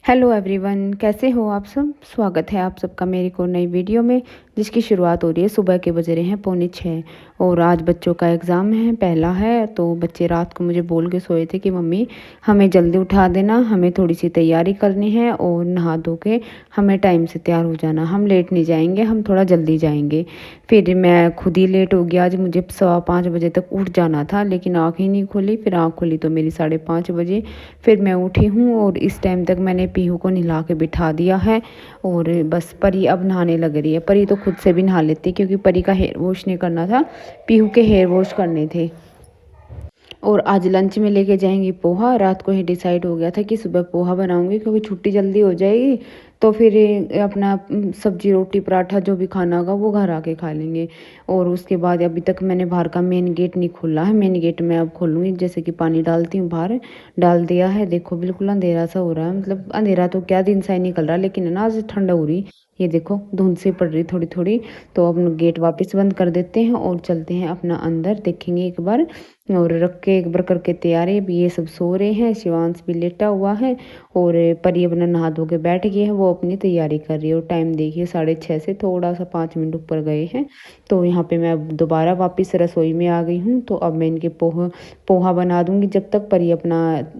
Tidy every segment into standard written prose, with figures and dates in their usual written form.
Hello everyone, कैसे हो आप सब। स्वागत है आप सबका मेरी को नई वीडियो में, जिसकी शुरुआत हो रही है। सुबह के बज रहे हैं 5:45 और आज बच्चों का एग्ज़ाम है, पहला है। तो बच्चे रात को मुझे बोल के सोए थे कि मम्मी हमें जल्दी उठा देना, हमें थोड़ी सी तैयारी करनी है और नहा धो के हमें टाइम से तैयार हो जाना, हम लेट नहीं जाएंगे, हम थोड़ा जल्दी जाएंगे। फिर मैं खुद ही लेट हो गया। आज मुझे 4:15 बजे तक उठ जाना था, लेकिन आँख ही नहीं खुली। फिर आँख खुली तो मेरी 5:30 बजे। फिर मैं उठी हूँ और इस टाइम तक मैंने पीहू को नहला के बिठा दिया है। और बस परी अब नहाने लग रही है। परी तो खुद से भी नहा लेती, क्योंकि परी का हेयर वॉश नहीं करना था, पीहू के हेयर वॉश करने थे। और आज लंच में लेके जाएंगी पोहा। रात को ही डिसाइड हो गया था कि सुबह पोहा बनाऊंगी, क्योंकि छुट्टी जल्दी हो जाएगी। तो फिर अपना सब्जी रोटी पराठा जो भी खाना होगा वो घर आके खा लेंगे। और उसके बाद अभी तक मैंने बाहर का मेन गेट नहीं खोला है। मेन गेट मैं अब खोलूँगी, जैसे कि पानी डालती हूँ बाहर। डाल दिया है। देखो बिल्कुल अंधेरा सा हो रहा है, मतलब अंधेरा तो क्या, दिन सा ही निकल रहा है, लेकिन है ना आज ठंड हो रही। ये देखो धुंध सी पड़ रही थोड़ी थोड़ी। तो अब गेट वापस बंद कर देते हैं और चलते हैं अपना अंदर, देखेंगे एक बार और रख के एक बार करके तैयारी। भी ये सब सो रहे हैं, शिवांश भी लेटा हुआ है और परी अपना नहा धो के बैठ गई है, वो अपनी तैयारी कर रही है। और टाइम देखिए 6:30 से थोड़ा सा 5 मिनट ऊपर गए हैं। तो यहाँ पे मैं अब दोबारा वापस रसोई में आ गई हूँ। तो अब मैं इनके पोहा पोहा बना दूँगी, जब तक परी अपना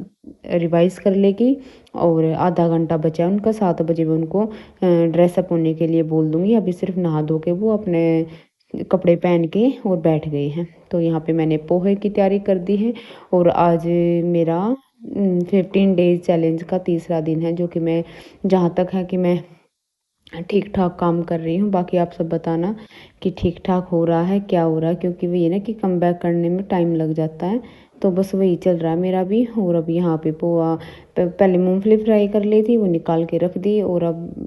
रिवाइज़ कर लेगी। और आधा घंटा बचा है उनका, 7 बजे मैं उनको ड्रेसअप होने के लिए बोल दूँगी। अभी सिर्फ नहा धो के वो अपने कपड़े पहन के और बैठ गए हैं। तो यहाँ पे मैंने पोहे की तैयारी कर दी है। और आज मेरा 15 डेज चैलेंज का तीसरा दिन है, जो कि मैं जहाँ तक है कि मैं ठीक ठाक काम कर रही हूँ। बाकी आप सब बताना कि ठीक ठाक हो रहा है, क्या हो रहा है, क्योंकि वही है ना कि कम बैक करने में टाइम लग जाता है। तो बस वही चल रहा है मेरा भी। और अब यहाँ पे पोहा पहले मूंगफली फ्राई कर ली थी, वो निकाल के रख दी। और अब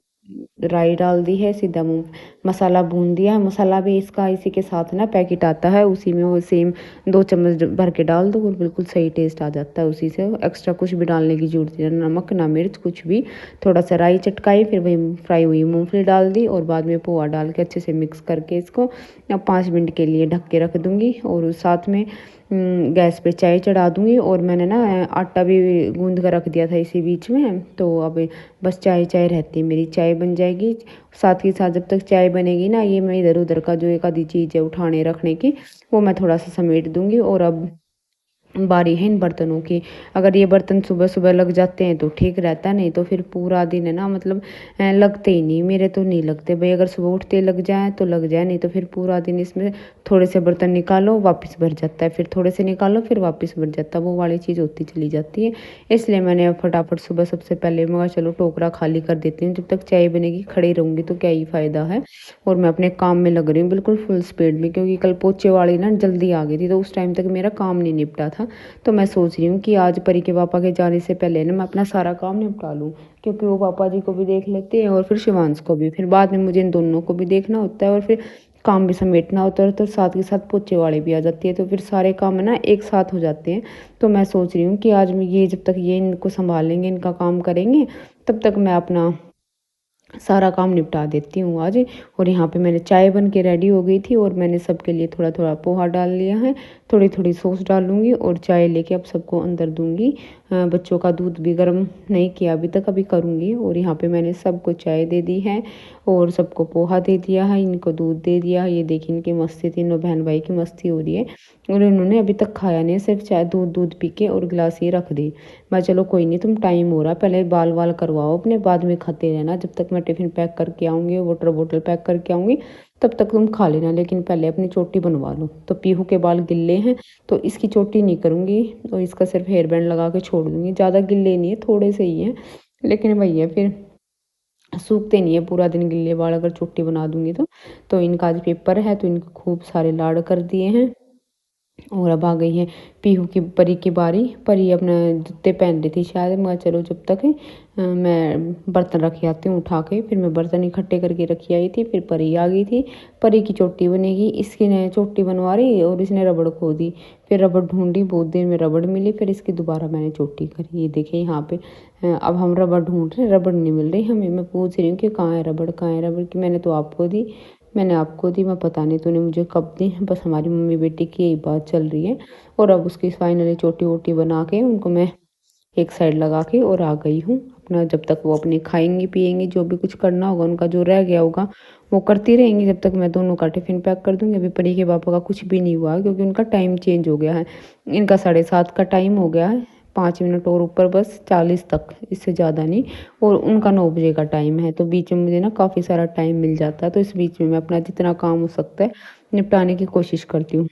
राई डाल दी है, सीधा मूंग मसाला भून दिया है। मसाला भी इसका इसी के साथ ना पैकेट आता है, उसी में वो सेम 2 चम्मच भर के डाल दो और बिल्कुल सही टेस्ट आ जाता है उसी से। एक्स्ट्रा कुछ भी डालने की जरूरत नहीं, नमक ना मिर्च कुछ भी। थोड़ा सा राई चटकाई, फिर वही फ्राई हुई मूंगफली डाल दी और बाद में पोहा डाल के अच्छे से मिक्स करके इसको 5 मिनट के लिए ढक के रख दूँगी। और साथ में गैस पे चाय चढ़ा दूँगी। और मैंने ना आटा भी गूंद कर रख दिया था इसी बीच में। तो अब बस चाय चाय रहती है, मेरी चाय बन जाएगी। साथ ही साथ जब तक चाय बनेगी ना, ये मैं इधर उधर का जो एक आधी चीज़ है उठाने रखने की, वो मैं थोड़ा सा समेट दूँगी। और अब बारी है इन बर्तनों की। अगर ये बर्तन सुबह सुबह लग जाते हैं तो ठीक रहता, नहीं तो फिर पूरा दिन है ना, मतलब लगते ही नहीं, मेरे तो नहीं लगते भाई। अगर सुबह उठते लग जाए तो लग जाए, नहीं तो फिर पूरा दिन इसमें थोड़े से बर्तन निकालो वापस भर जाता है, फिर थोड़े से निकालो फिर वापस भर जाता है, वो वाली चीज़ होती चली जाती है। इसलिए मैंने अब फटाफट सुबह सबसे पहले मैं चलो टोकरा खाली कर देती हूँ, जब तक चाय बनेगी खड़ी रहूँगी तो क्या ही फ़ायदा है। और मैं अपने काम में लग रही हूँ बिल्कुल फुल स्पीड में, क्योंकि कल पोचे वाली ना जल्दी आ गई थी, तो उस टाइम तक मेरा काम नहीं निपटा था। तो मैं सोच रही हूँ कि आज परी के पापा के जाने से पहले ना मैं अपना सारा काम निपटा लूँ, क्योंकि वो पापा जी को भी देख लेते हैं और फिर शिवांश को भी, फिर बाद में मुझे इन दोनों को भी देखना होता है और फिर काम भी समेटना होता है। तो साथ के साथ पोछे वाले भी आ जाती है, तो फिर सारे काम है ना एक साथ हो जाते हैं। तो मैं सोच रही हूँ कि आज मैं ये जब तक ये इनको संभालेंगे, इनका काम करेंगे, तब तक मैं अपना सारा काम निपटा देती हूँ आज। और यहाँ पे मैंने चाय बन के रेडी हो गई थी और मैंने सबके लिए थोड़ा थोड़ा पोहा डाल लिया है। थोड़ी थोड़ी सॉस डालूंगी और चाय लेके अब सबको अंदर दूंगी। बच्चों का दूध भी गर्म नहीं किया अभी तक, अभी करूँगी। और यहाँ पे मैंने सबको चाय दे दी है और सबको पोहा दे दिया है, इनको दूध दे दिया है। ये देखिए इनकी मस्ती, तीनों बहन भाई की मस्ती हो रही है। और इन्होंने अभी तक खाया नहीं, सिर्फ चाय दूध दूध पी के और गिलास ही रख दी। मैं चलो कोई नहीं, तुम टाइम हो रहा, पहले बाल वाल करवाओ अपने, बाद में खाते रहना। जब तक मैं टिफ़िन पैक करके आऊँगी, वाटर बोतल पैक करके आऊँगी, तब तक तुम खा लेना, लेकिन पहले अपनी चोटी बनवा लो। तो पीहू के बाल गिल्ले हैं, तो इसकी चोटी नहीं करूँगी और इसका सिर्फ हेयर बैंड लगा के छोड़ दूँगी। ज़्यादा गिल्ले नहीं है, थोड़े से ही हैं, लेकिन वही है फिर सूखते नहीं है पूरा दिन गिल्ले बाल अगर चोटी बना दूँगी तो। तो इनका आज पेपर है, तो इनको खूब सारे लाड़ कर दिए हैं। और अब आ गई है पीहू की परी की बारी। परी अपने जूते पहन रही थी शायद, मैं चलो जब तक मैं बर्तन रख आती हूँ उठा के। फिर मैं बर्तन इकट्ठे करके रखी आई थी, फिर परी आ गई थी। परी की चोटी बनेगी, इसकी ने चोटी बनवा रही और इसने रबड़ खो दी। फिर रबड़ ढूंढी, बहुत देर में रबड़ मिली, फिर इसकी दोबारा मैंने चोटी करी। ये देखिए यहाँ पे अब हम रबड़ ढूंढ रहे हैं, रबड़ नहीं मिल रही हमें। मैं पूछ रही हूँ कि कहाँ है रबड़, कहाँ है रबड़, की मैंने तो आपको दी, मैंने आपको दी, मैं पता नहीं तूने मुझे कब दी। बस हमारी मम्मी बेटी की यही बात चल रही है। और अब उसकी फाइनली चोटी वोटी बना के उनको मैं एक साइड लगा के और आ गई हूँ अपना जब तक वो अपने खाएंगी पिएंगी, जो भी कुछ करना होगा उनका जो रह गया होगा वो करती रहेंगी जब तक मैं दोनों का टिफ़िन पैक कर दूँगी। अभी परी के पापा का कुछ भी नहीं हुआ क्योंकि उनका टाइम चेंज हो गया है। इनका 7:30 का टाइम हो गया है, 5 मिनट और ऊपर बस 40 तक, इससे ज़्यादा नहीं। और उनका 9 बजे का टाइम है, तो बीच में मुझे ना काफ़ी सारा टाइम मिल जाता है, तो इस बीच में मैं अपना जितना काम हो सकता है निपटाने की कोशिश करती हूँ।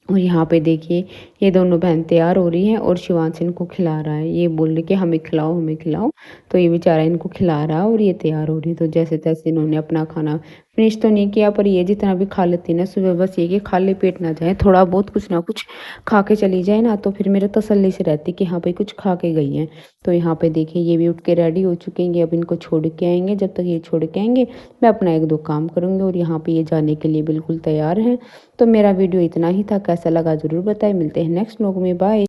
और यहाँ पे देखिए ये दोनों बहन तैयार हो रही हैं और शिवांश इनको खिला रहा है। ये बोल रही कि हमें खिलाओ हमें खिलाओ, तो ये बेचारा इनको खिला रहा है और ये तैयार हो रही है। तो जैसे तैसे इन्होंने अपना खाना फिनिश तो नहीं किया, पर ये जितना भी खा लेती है ना सुबह, बस ये कि खाली पेट ना जाए, थोड़ा बहुत कुछ ना कुछ खा के चली जाए ना, तो फिर मेरे तसल्ली से रहती कि हाँ भाई कुछ खा के गई हैं। तो यहाँ पे देखिए ये भी उठ के रेडी हो चुके हैं, अब इनको छोड़ के आएंगे। जब तक ये छोड़ के आएंगे मैं अपना 1-2 काम करूँगी और यहाँ पे ये जाने के लिए बिल्कुल तैयार हैं। तो मेरा वीडियो इतना ही था, कैसा लगा ज़रूर बताएं। मिलते हैं नेक्स्ट व्लॉग में, बाय।